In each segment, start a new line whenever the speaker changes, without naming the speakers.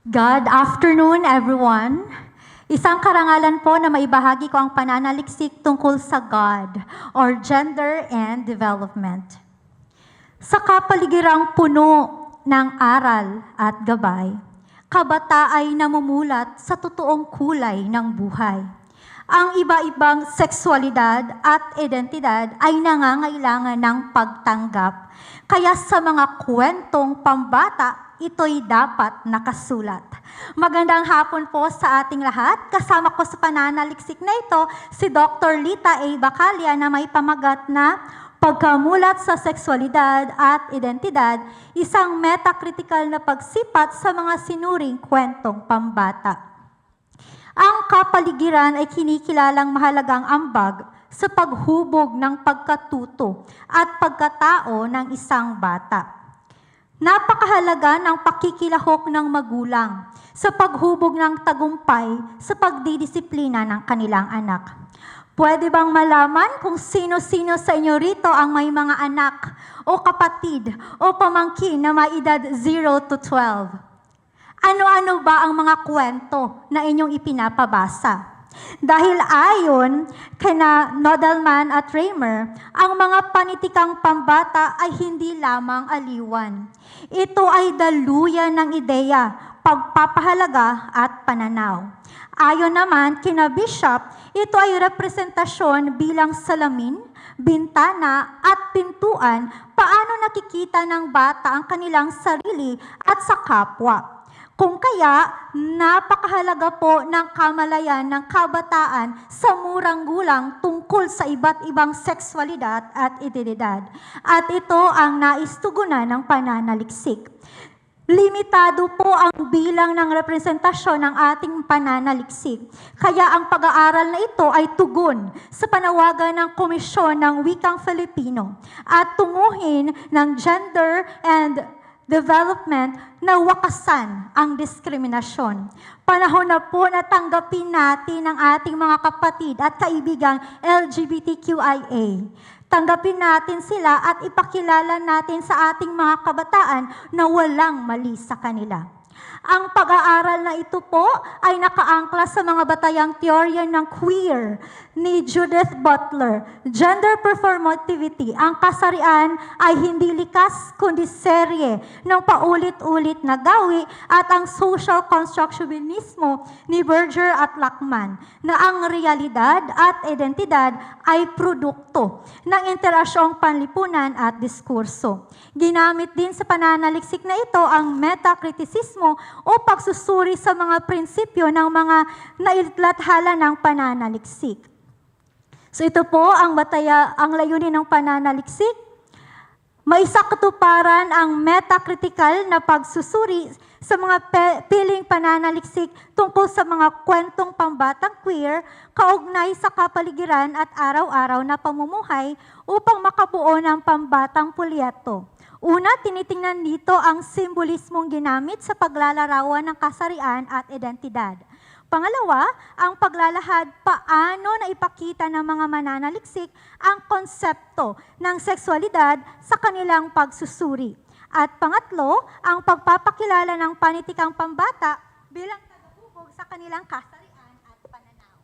Good afternoon, everyone. Isang karangalan po na maibahagi ko ang pananaliksik tungkol sa God or gender and development. Sa kapaligirang puno ng aral at gabay, kabata ay namumulat sa totoong kulay ng buhay. Ang iba-ibang sexualidad at identidad ay nangangailangan ng pagtanggap. Kaya sa mga kwentong pambata, ito'y dapat nakasulat. Magandang hapon po sa ating lahat. Kasama ko sa pananaliksik na ito si Dr. Lita A. Bacalia na may pamagat na Pagkamulat sa Sexualidad at Identidad, isang metacritical na pagsipat sa mga sinuring kwentong pambata. Ang kapaligiran ay kinikilalang mahalagang ambag sa paghubog ng pagkatuto at pagkatao ng isang bata. Napakahalaga ng pakikilahok ng magulang sa paghubog ng tagumpay sa pagdidisiplina ng kanilang anak. Pwede bang malaman kung sino-sino sa inyo rito ang may mga anak o kapatid o pamangkin na may edad 0 to 12? Ano-ano ba ang mga kwento na inyong ipinapabasa? Dahil ayon kina Nodelman at Raymer, ang mga panitikang pambata ay hindi lamang aliwan. Ito ay daluyan ng ideya, pagpapahalaga at pananaw. Ayon naman kina Bishop, ito ay representasyon bilang salamin, bintana at pintuan paano nakikita ng bata ang kanilang sarili at sa kapwa. Kung kaya, napakahalaga po ng kamalayan ng kabataan sa murang gulang tungkol sa iba't ibang sexualidad at identidad. At ito ang naistugunan ng pananaliksik. Limitado po ang bilang ng representasyon ng ating pananaliksik. Kaya ang pag-aaral na ito ay tugon sa panawagan ng Komisyon ng Wikang Filipino at tunguhin ng gender and development na wakasan ang diskriminasyon. Panahon na po na tanggapin natin ang ating mga kapatid at kaibigang LGBTQIA. Tanggapin natin sila at ipakilala natin sa ating mga kabataan na walang mali sa kanila. Ang pag-aaral na ito po ay nakaangkla sa mga batayang teorya ng queer ni Judith Butler. Gender performativity, ang kasarian ay hindi likas kundi serye ng paulit-ulit na gawi at ang social constructionismo ni Berger at Lachman na ang realidad at identidad ay produkto ng interasyong panlipunan at diskurso. Ginamit din sa pananaliksik na ito ang metakritisismo o pagsusuri sa mga prinsipyo ng mga nailathala ng pananaliksik. So ito po ang layunin ng pananaliksik. Maisakatuparan ang metakritikal na pagsusuri sa mga piling pananaliksik tungkol sa mga kwentong pambatang queer, kaugnay sa kapaligiran at araw-araw na pamumuhay upang makabuo ng pambatang pulyeto. Una, tinitingnan dito ang simbolismong ginamit sa paglalarawan ng kasarian at identidad. Pangalawa, ang paglalahad paano na ipakita ng mga mananaliksik ang konsepto ng sexualidad sa kanilang pagsusuri. At pangatlo, ang pagpapakilala ng panitikang pambata bilang tagahubog sa kanilang kasarian at pananaw.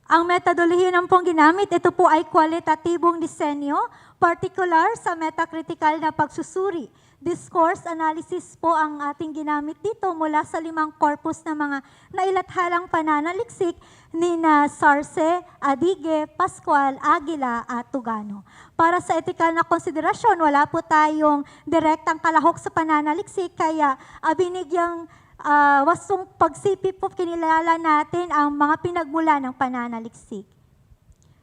Ang metodolohiya ng pong ginamit, ito po ay kwalitatibong disenyo, particular sa metacritical na pagsusuri. Discourse analysis po ang ating ginamit dito mula sa 5 corpus na mga nailathalang pananaliksik ni na Sarce, Adige, Pascual, Aguila at Tugano. Para sa etikal na konsiderasyon, wala po tayong direktang kalahok sa pananaliksik, kaya binigyang wasong pagsipip po kinilala natin ang mga pinagmula ng pananaliksik.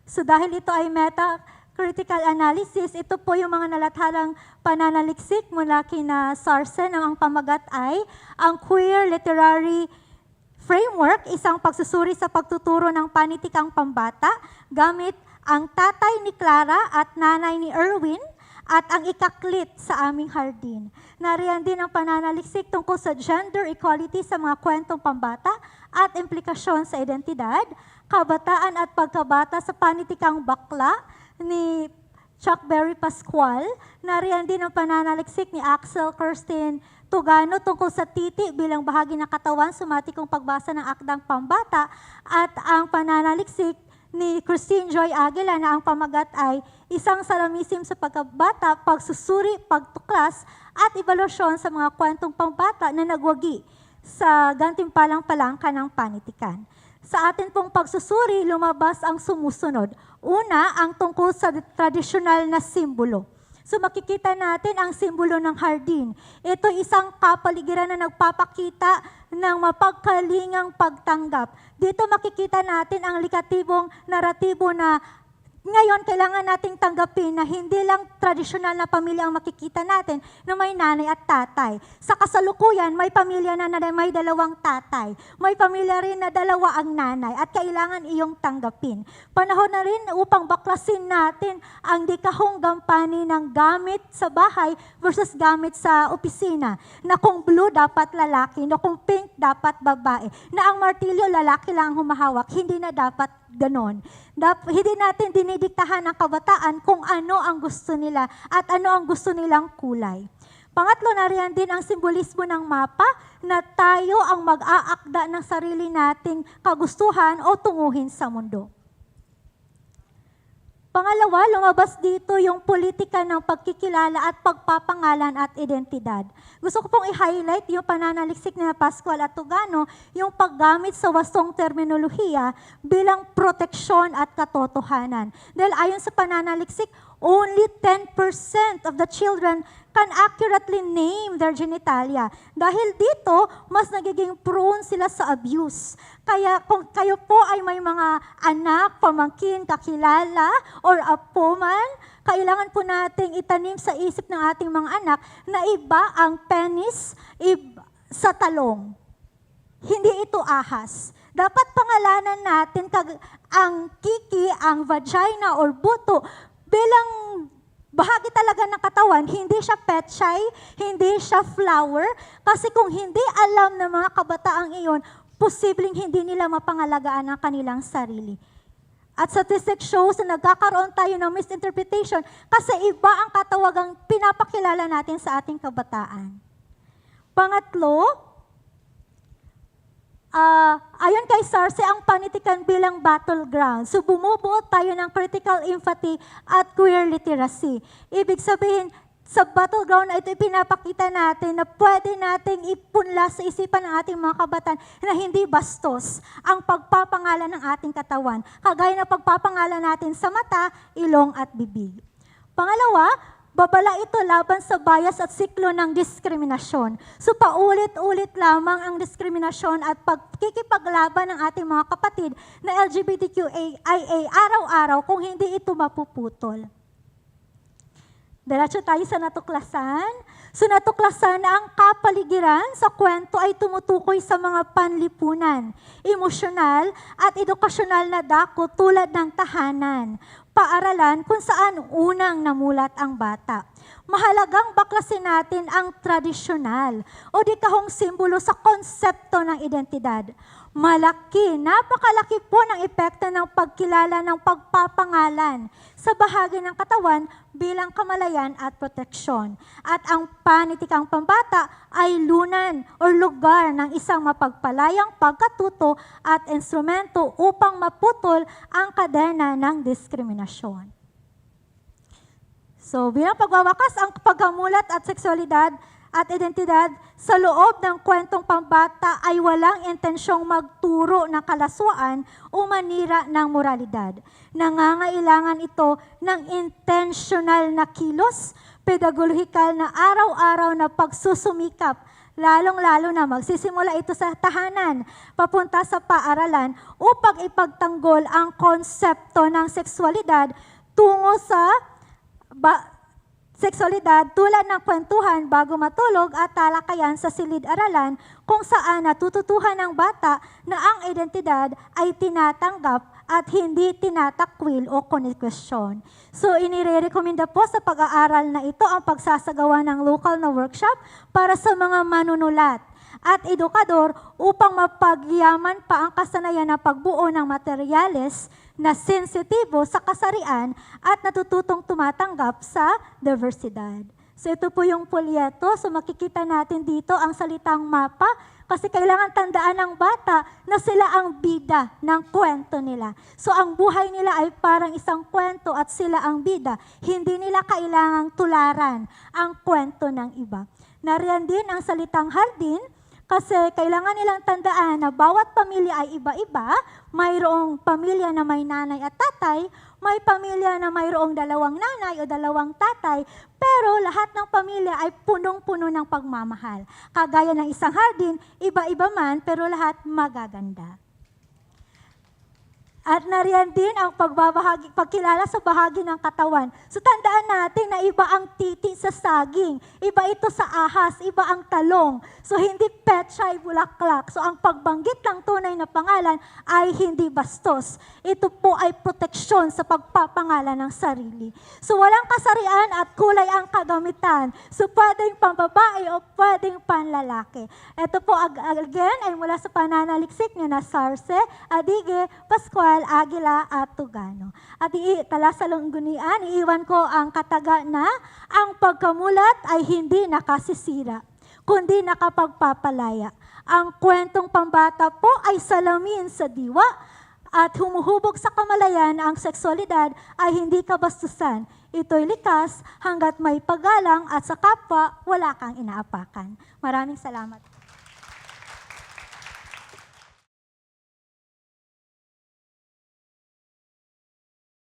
So dahil ito ay meta-critical analysis, ito po yung mga nalathalang pananaliksik mula kina Sarce na ang pamagat ay ang queer literary framework, isang pagsusuri sa pagtuturo ng panitikang pambata gamit ang tatay ni Clara at nanay ni Erwin at ang ikaklit sa aming hardin. Nariyan din ang pananaliksik tungkol sa gender equality sa mga kwentong pambata at implikasyon sa identidad, kabataan at pagkabata sa panitikang bakla ni Chuck Berry Pascual. Nariyan din ang pananaliksik ni Axel Kirsten Tugano tungkol sa titi bilang bahagi ng katawan, sumatikong pagbasa ng akdang pambata, at ang pananaliksik ni Christine Joy Aguila na ang pamagat ay isang salamisim sa pagkabata, pagsusuri, pagtuklas, at evalusyon sa mga kwentong pambata na nagwagi sa gantimpalang palangka ng panitikan. Sa atin pong pagsusuri, lumabas ang sumusunod. Una, ang tungkol sa tradisyonal na simbolo. So makikita natin ang simbolo ng hardin. Ito isang kapaligiran na nagpapakita ng mapagkalingang pagtanggap. Dito makikita natin ang likatibong naratibo na ngayon, kailangan nating tanggapin na hindi lang tradisyonal na pamilya ang makikita natin na may nanay at tatay. Sa kasalukuyan, may pamilya na may dalawang tatay. May pamilya rin na dalawa ang nanay at kailangan iyong tanggapin. Panahon na rin upang baklasin natin ang dikahong gampani ng gamit sa bahay versus gamit sa opisina. Na kung blue dapat lalaki, na kung pink dapat babae. Na ang martilyo lalaki lang ang humahawak, hindi na dapat ganon. Hindi natin dinidiktahan ng kabataan kung ano ang gusto nila at ano ang gusto nilang kulay. Pangatlo, nariyan din ang simbolismo ng mapa na tayo ang mag-aakda ng sarili nating kagustuhan o tunguhin sa mundo. Pangalawa, lumabas dito yung politika ng pagkikilala at pagpapangalan at identidad. Gusto ko pong i-highlight yung pananaliksik ni Pascual at Tugano, yung paggamit sa wastong terminolohiya bilang proteksyon at katotohanan. Dahil ayon sa pananaliksik, only 10% of the children can accurately name their genitalia. Dahil dito, mas nagiging prone sila sa abuse. Kaya kung kayo po ay may mga anak, pamangkin, kakilala, or apo man, kailangan po nating itanim sa isip ng ating mga anak na iba ang penis sa talong. Hindi ito ahas. Dapat pangalanan natin ang kiki, ang vagina or buto bilang bahagi talaga ng katawan, hindi siya petchay, hindi siya flower, kasi kung hindi alam ng mga kabataang iyon, posibleng hindi nila mapangalagaan ang kanilang sarili. At statistics shows na nagkakaroon tayo ng misinterpretation kasi iba ang katawagang pinapakilala natin sa ating kabataan. Pangatlo, ayon kay Sarce, ang panitikan bilang battleground. So bumubuo tayo ng critical empathy at queer literacy. Ibig sabihin, sa battleground na ito, ipinapakita natin na pwede nating ipunla sa isipan ng ating mga kabataan na hindi bastos ang pagpapangalan ng ating katawan. Kagaya ng pagpapangalan natin sa mata, ilong at bibig. Pangalawa, babala ito laban sa bias at siklo ng diskriminasyon. So paulit-ulit lamang ang diskriminasyon at pagkikipaglaban ng ating mga kapatid na LGBTQIA araw-araw kung hindi ito mapuputol. Diretso tayo sa natuklasan. So natuklasan na ang kapaligiran sa kwento ay tumutukoy sa mga panlipunan, emosyonal at edukasyonal na dako tulad ng tahanan, paaralan kung saan unang namulat ang bata. Mahalagang baklasin natin ang tradisyonal o dikahong simbolo sa konsepto ng identidad. Malaki, napakalaki po ng epekto ng pagkilala ng pagpapangalan sa bahagi ng katawan bilang kamalayan at proteksyon. At ang panitikang pambata ay lunan o lugar ng isang mapagpalayang pagkatuto at instrumento upang maputol ang kadena ng diskriminasyon. So bilang pagwawakas, ang pagkamulat at seksualidad at identidad sa loob ng kwentong pambata ay walang intensyong magturo ng kalaswaan o manira ng moralidad. Nangangailangan ito ng intentional na kilos, pedagolohikal na araw-araw na pagsusumikap, lalong-lalo na magsisimula ito sa tahanan, papunta sa paaralan upang ipagtanggol ang konsepto ng sexualidad tungo sa seksualidad tulad ng kwentuhan bago matulog at talakayan sa silid-aralan kung saan natututuhan ng bata na ang identidad ay tinatanggap at hindi tinatakwil o konikwestiyon. So inirekomenda po sa pag-aaral na ito ang pagsasagawa ng local na workshop para sa mga manunulat at edukador upang mapagyaman pa ang kasanayan ng pagbuo ng materyales na sensitibo sa kasarian at natututong tumatanggap sa diversidad. So ito po yung polyeto. So makikita natin dito ang salitang mapa kasi kailangan tandaan ng bata na sila ang bida ng kwento nila. So ang buhay nila ay parang isang kwento at sila ang bida. Hindi nila kailangang tularan ang kwento ng iba. Nariyan din ang salitang hardin kasi kailangan nilang tandaan na bawat pamilya ay iba-iba. Mayroong pamilya na may nanay at tatay, may pamilya na mayroong dalawang nanay o dalawang tatay, pero lahat ng pamilya ay punong-puno ng pagmamahal. Kagaya ng isang hardin, iba-iba man, pero lahat magaganda. At nariyan din ang pagkilala sa bahagi ng katawan. So tandaan natin na iba ang titi sa saging, iba ito sa ahas, iba ang talong. So hindi petsay bulaklak. So ang pagbanggit ng tunay na pangalan ay hindi bastos. Ito po ay proteksyon sa pagpapangalan ng sarili. So walang kasarian at kulay ang kagamitan. So pwedeng pambabae o pwedeng panlalaki. Ito po again ay mula sa pananaliksik ni Sarce, Adige, Pascual, Aguila at Tugano. At tala sa langgunian, iiwan ko ang kataga na ang pagkamulat ay hindi nakasisira, kundi nakapagpapalaya. Ang kwentong pambata po ay salamin sa diwa at humuhubog sa kamalayan. Ang seksualidad ay hindi kabastusan. Ito'y likas hanggat may paggalang at sa kapwa wala kang inaapakan. Maraming salamat.